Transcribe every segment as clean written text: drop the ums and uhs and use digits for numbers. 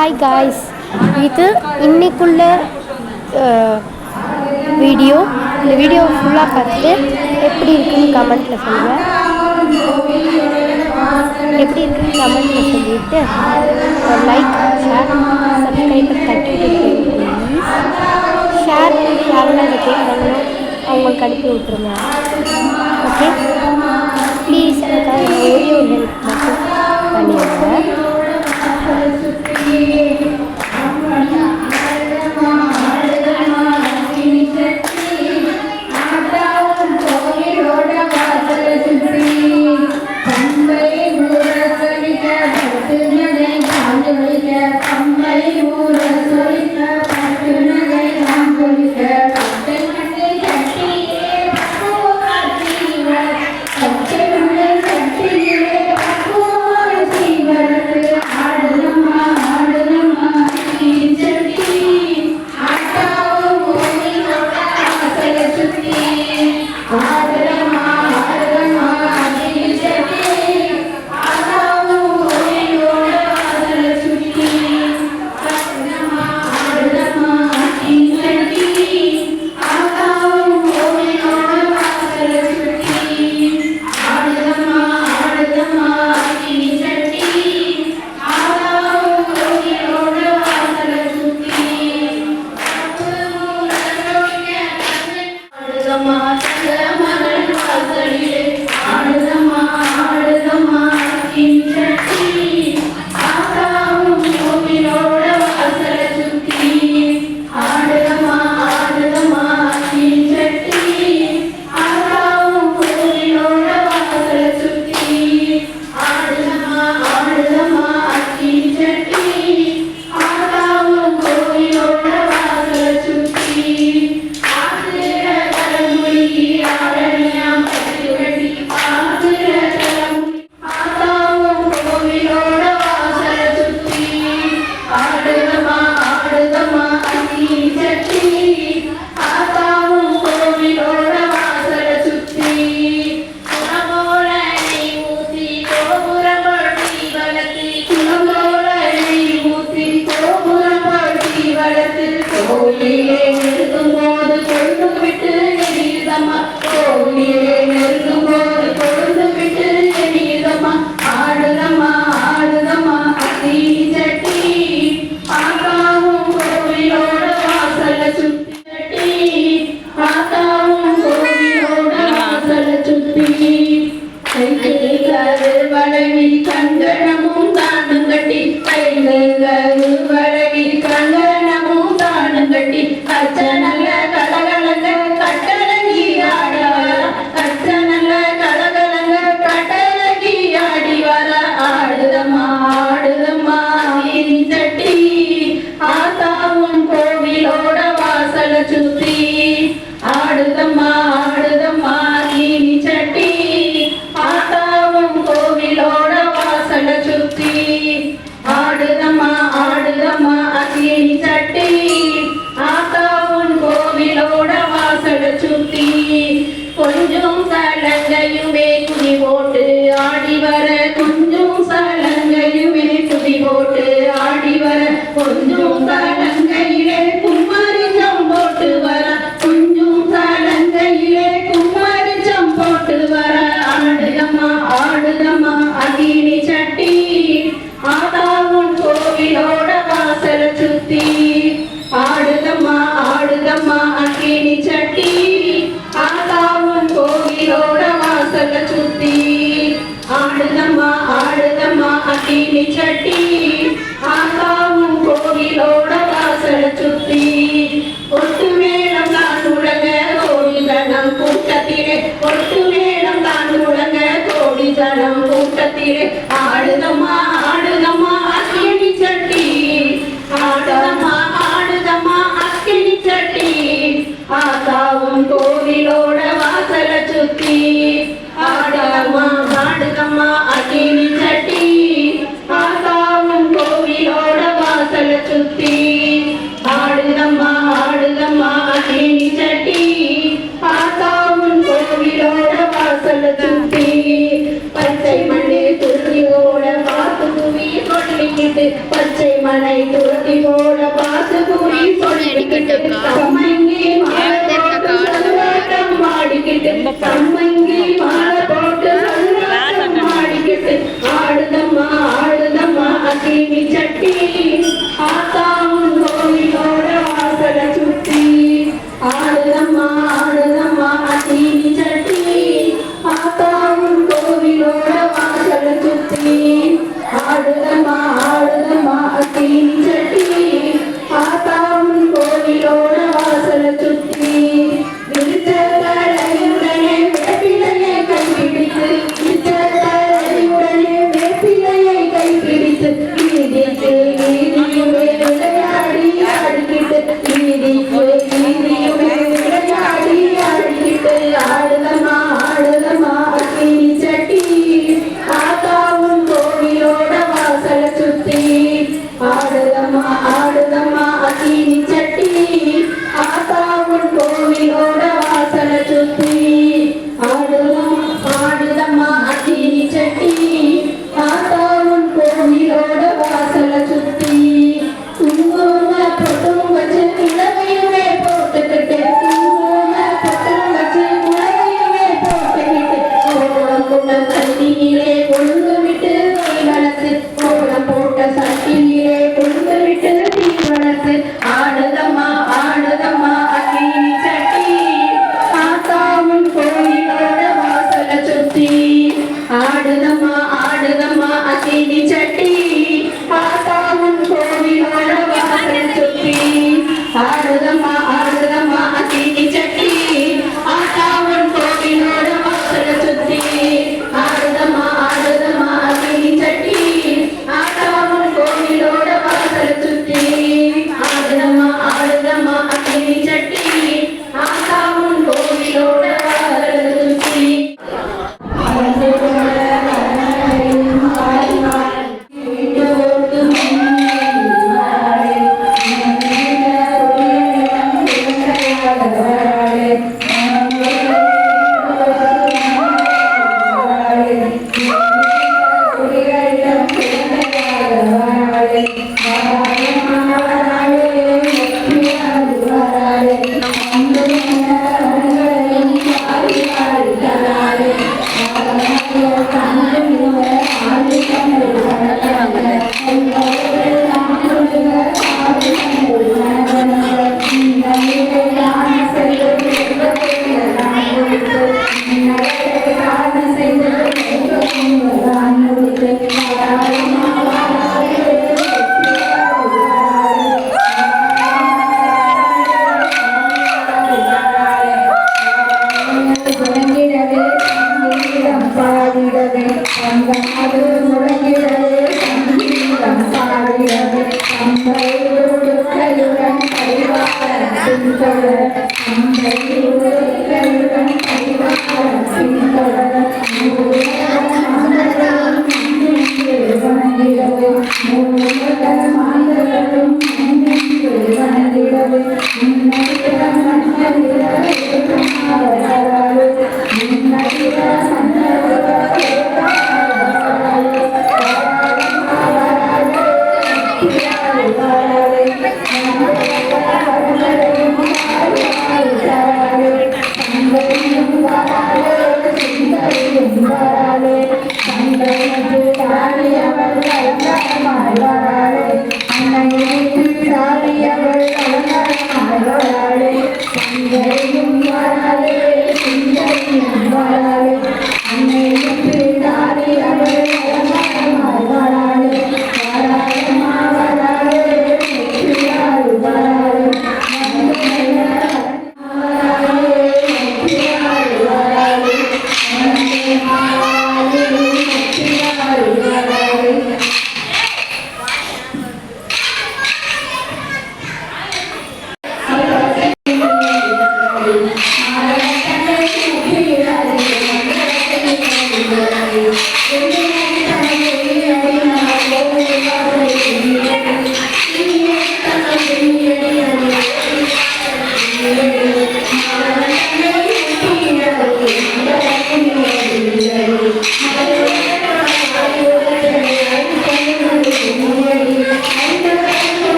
Hi guys, இது இன்னைக்குள்ள video. இந்த வீடியோ ஃபுல்லாக பார்த்துட்டு எப்படி இருக்குன்னு கமெண்ட்டில் சொல்லுங்கள். எப்படி இருக்குன்னு கமெண்ட்டில் சொல்லிவிட்டு ஒரு லைக், ஷேர், சப்ஸ்கிரைபர் தட்டிட்டு ப்ளீஸ். ஷேர் பண்ணி யாரெல்லாம் இதை கேட்குறாங்களோ அவங்களுக்கு அனுப்பி விட்டுருங்க. ஓகே ப்ளீஸ், எனக்காக ஒரே ஒரு ஹெல்ப் மட்டும் பண்ணிடுங்க. கொஞ்சம் சலங்கையுமே குடி போட்டு ஆடி வர, கொஞ்சம் சலங்கையுமே குடி போட்டு ஆடி வர, கொஞ்சம் சலங்கையிலே கும்மரிச்சம் போட்டு வர, கொஞ்சம் சலங்கையிலே கும்மரிச்சம் போட்டு வர. ஆடுதம்மா ஆடுதம்மா அக்கினி சட்டி, ஆதாவும் கோவிலோட வாசல சுத்தி. ஆடுதம்மா ஆடுதம்மா அக்கினி சட்டி, ஆதாவும் கோவிலோட வாசல சுத்தி. ஆடுதம்மா ஆடுதம்மா அக்கினி சட்டி, ஆதாவும் கோவிலோட வாசல சுத்தி. ஒட்டு மேளம் தான் முழங்க கோடி ஜனம் கூட்டத்திலே, ஒட்டு மேளம் தான் முழங்க கோடி ஜனம் கூட்டத்திலே. ஆடுதம்மா ஆடுதம்மா அக்கினி சட்டி, ஆடுதம்மா ஆடுதம்மா அக்கினி சட்டி, ஆதாவும் கோவிலோட வாசல சுத்தி. ஆடுதம்மா ஆடுதம்மா அக்கினி சட்டி, ஆதா மனை துரத்தி போல பார்த்து கூறி சொல்லிக்கிட்டு தம்மங்கி மாலை போட்டு சல்லாட்டம் மாடிக்கிட்டு தம்மங்கி மாலை போட்டு சல்லாட்டம் மாடிக்கிட்டு ஆடுதம்மா ஆடுதம்மா அக்கினி சட்டி ஆத்தாவும் கோவிலோட வாசல சுத்தி ஆடுதம்மா ஆடுதம்மா அக்கினி சட்டி ஆத்தாவும் கோவிலோட வாசல சுத்தி ஆடுதம்மா ஆடுதம்மா அக்கினி சட்டி ஆத்தாவும் கோவிலோட வாசல சுத்தி விருச்சத்தலையுடனே வேப்பிலையை கைப்பிடித்து விருச்சத்தலையுடனே வேப்பிலையை கைப்பிடித்து வீதிக்கு வீதியுமே விளையாடி ஆடிக்கிட்டு வீதிக்கு வீதியுமே விளையாடி ஆடிக்கிட்டு ஆடுதம்மா ஆடுதம்மா அக்கினி சட்டி ஆத்தாவும் கோவிலோட வாசல சுத்தி ஆடுதம்மா ஆடுதம்மா அக்கினி சட்டி ஆத்தாவும் கோவிலோட வாசல சுத்தி ஆடுதம்மா அக்கினி சட்டி ஆத்தாவும் கோவிலோட வாசல சுத்தி குங்கும பொட்டும் வச்சு குலவையுமே போட்டுக்கிட்டு குங்கும பொட்டும் வச்சு குலவையுமே போட்டுக்கிட்டு கோலம் போட்ட சட்டியிலே கொழுந்து விட்டு தீ வளர்த்து கோலம் போட்ட சட்டியிலே கொழுந்து விட்டு தீ வளர்த்து ஆடுதம்மா ஆடுதம்மா அக்கினி சட்டி ஆத்தாவும் கோயிலோட வாசல சுத்தி ஆடுதம்மா ஆடுதம்மா அக்கினி சட்டி ஆத்தாவும் கோவிலோட வாசல சுத்தி ஆடுதம்மா ஆடுதம்மா அக்கினி சட்டி ஆத்தாவும் கோவிலோட வாசல சுத்தி ஆடுதம்மா ஆடுதம்மா அக்கினி சட்டி ஆத்தாவும் கோவிலோட வாசல சுத்தி ஆடுதம்மா ஆடுதம்மா அக்கினி சட்டி ஆத்தாவும் கோவிலோட வாசல சுத்தி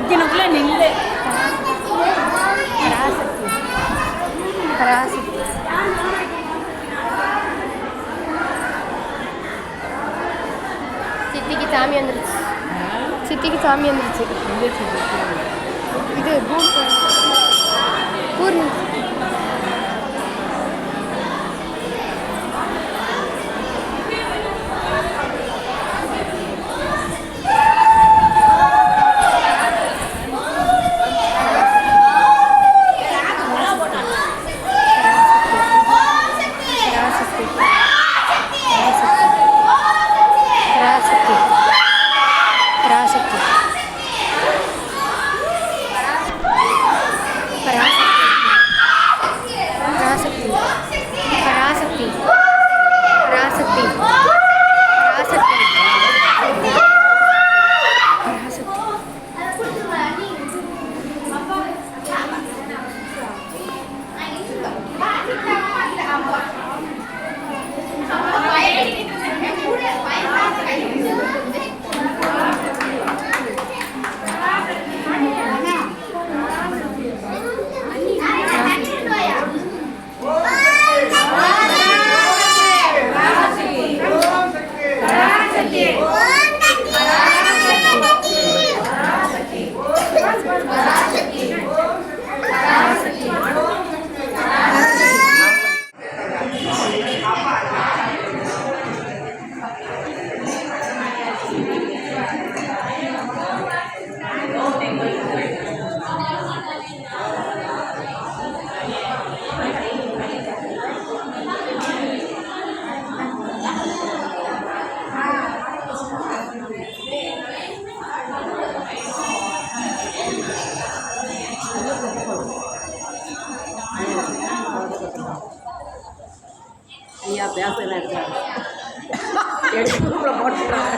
இங்கனுக்குள்ள நில்லு. பராசக்தி சித்திக்கு சாமி வந்துருச்சு. இது பூர்ணி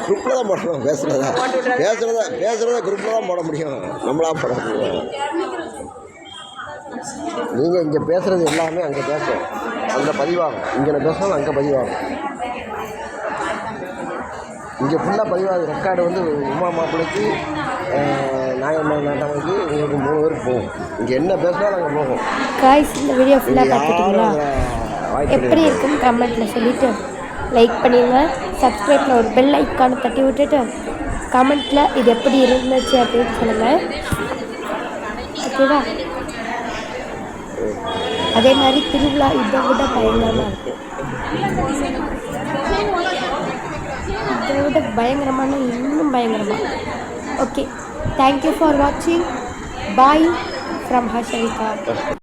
குரூப்பில் தான் போடணும். பேசுகிறதா குரூப்பில் தான் போட முடியும். நம்மளா போட முடியும். நீங்கள் இங்கே பேசுகிறது எல்லாமே அங்கே பேசுவோம். அங்கே பதிவாகும். இங்கே பேசணும், அங்கே பதிவாகும். இங்கே ஃபுல்லாக பதிவாகுது. ரெக்கார்டு வந்து உமா மாப்பிள்ளைக்கு நாயம்மா நாட்டமைக்கு உங்களுக்கு 3 பேருக்கு போகும். இங்கே என்ன பேசினாலும் அங்கே போகும். காய்ஸ், இந்த வீடியோ ஃபுல்லாக பார்த்துட்டிங்களா? எப்படி இருக்குன்னு கமெண்ட்டில் சொல்லிவிட்டு லைக் பண்ணிடுங்க. சப்ஸ்கிரைப்பில் ஒரு பெல் ஐக்கானை தட்டி விட்டுட்டு கமெண்ட்டில் இது எப்படி இருந்துச்சு அப்படின்னு சொல்லுங்கள். ஓகேவா? அதே மாதிரி திருவிழா இதை விட பயங்கரமாக இருக்குது. இதை விட பயங்கரமான இன்னும் பயங்கரமாக. ஓகே, தேங்க்யூ ஃபார் வாட்சிங். Bye from ஹர்ஷவிகா.